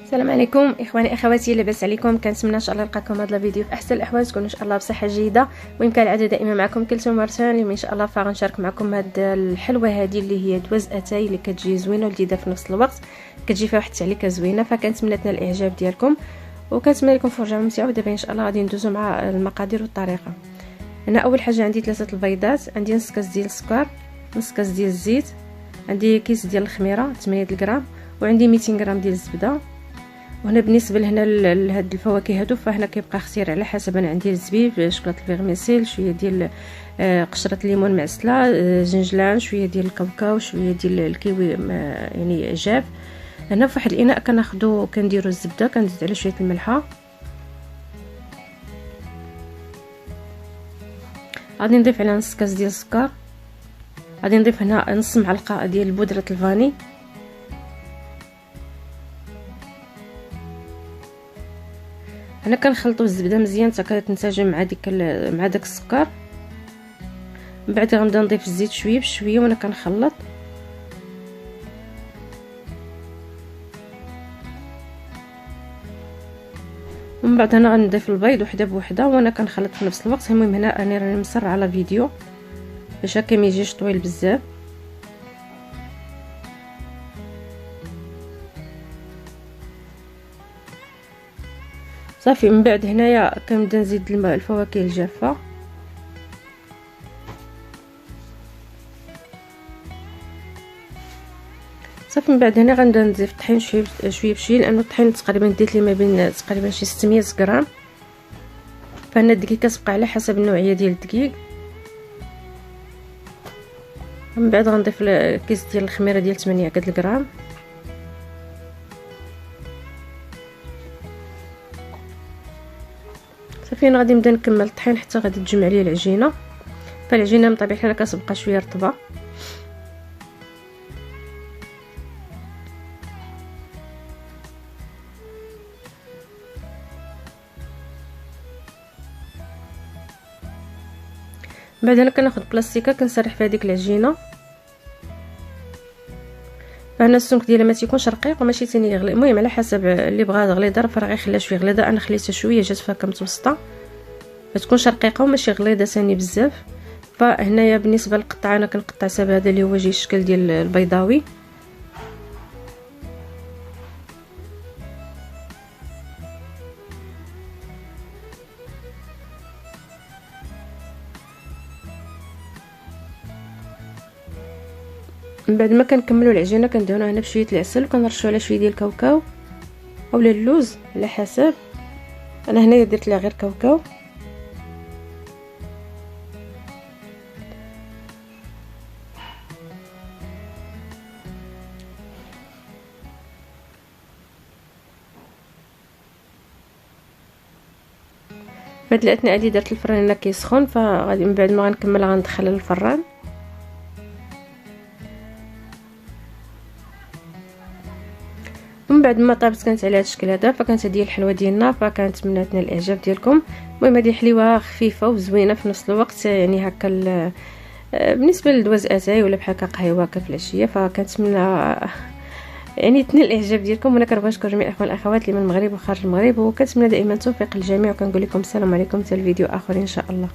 السلام عليكم اخواني اخواتي، لاباس عليكم؟ كنتمنى ان شاء الله نلقاكم هذا الفيديو في احسن الاحوال، تكونوا ان شاء الله بصحه جيده. المهم كالعاده دائما معكم كلثوم مرسان. اليوم ان شاء الله فغنشارك معكم هاد الحلوه هذه اللي هي دوز اتاي، اللي كتجي زوينه ولذيذه في نفس الوقت، كتجي فيها واحد التعليكه زوينه. فكنتمنى تنال الاعجاب ديالكم وكنتمنى لكم فرجه ممتعه. ودابا ان شاء الله غادي ندوزو مع المقادير والطريقه. انا اول حاجه عندي 3 البيضات، عندي نص كاس ديال السكر، نص كاس ديال الزيت، عندي كيس ديال الخميره 8 غرام، وعندي 200 غرام ديال الزبده. وهنا بالنسبه لهنا لهاد الفواكه هادو فهنا كيبقى اختيار على حسب. انا عندي الزبيب، شوكولاته الفيغميسيل، شويه ديال قشره الليمون معسله، زنجلان، شويه ديال الكاوكاو، شويه ديال الكيوي يعني جاف. هنا في واحد الاناء كناخذو كنديرو الزبده، كنزيد على شويه الملحه. غادي نضيف على نص كاس ديال السكر، غادي نضيف هنا نص معلقه ديال بودره الفاني، هنا كنخلطوا الزبده مزيان حتى كتنسجم مع داك السكر. من بعد غنبدا نضيف الزيت شويه بشويه وانا كنخلط. ومن بعد هنا غنضيف البيض وحده بوحده وانا كنخلط في نفس الوقت. المهم هنا انا راني مسرعه على فيديو باش هكا ما يجيش طويل بزاف. صافي من بعد هنايا كنبدا نزيد الفواكه الجافه. صافي من بعد هنا غنبدا نضيف الطحين شويه بشويه، لانه الطحين تقريبا ديت لي ما بين تقريبا شي 600 غرام. فانا الدقيق كتبقى على حسب النوعيه ديال الدقيق. من بعد غنضيف كيس ديال الخميره ديال 8 غرام. صافي انا غادي نبدا نكمل الطحين حتى غادي تجمع لي العجينه. فالعجينه من طبيعه الحال كتبقى شويه رطبه. بعد انا كناخذ بلاستيكه كنسرح فيها ديك العجينه. فهنا السمك ديالها ما تيكونش رقيق وماشي ثاني يغلي، المهم على حسب اللي بغا غليظه راه غيخليها شويه غليظه. انا خليتها شويه جات فيها كمتوسطه، ما تكونش رقيقه وماشي غليظه ثاني بزاف. فهنايا بالنسبه للقطع انا كنقطع سبب هذا اللي هو جاي الشكل ديال البيضاوي. من بعد ما كنكملوا العجينه كندهنوها هنا بشويه العسل، وكنرشوا على شويه ديال الكاوكاو اولا اللوز على حسب. انا هنايا درت لها غير كاوكاو. في هاد الاثناء هادي درت الفران هنا كيسخن، فغادي من بعد ما غنكملها غندخلها للفران. ومن بعد ما طابت كانت على هذا الشكل هذا، فكانت هذه الحلوه ديالنا. فكنتمنى تنال الاعجاب ديالكم. المهم هذه حليوه خفيفه وزوينه في نفس الوقت، يعني هكا بالنسبه للدواز اتاي ولا بحال هكا قهوه هكا في العشيه. فكنتمنى يعني تنال الاعجاب ديالكم. وانا كنبغي نشكر جميع الاخوان والاخوات اللي من المغرب وخارج المغرب، وكنتمنى دائما التوفيق للجميع. وكنقول لكم السلام عليكم حتى الفيديو اخر ان شاء الله.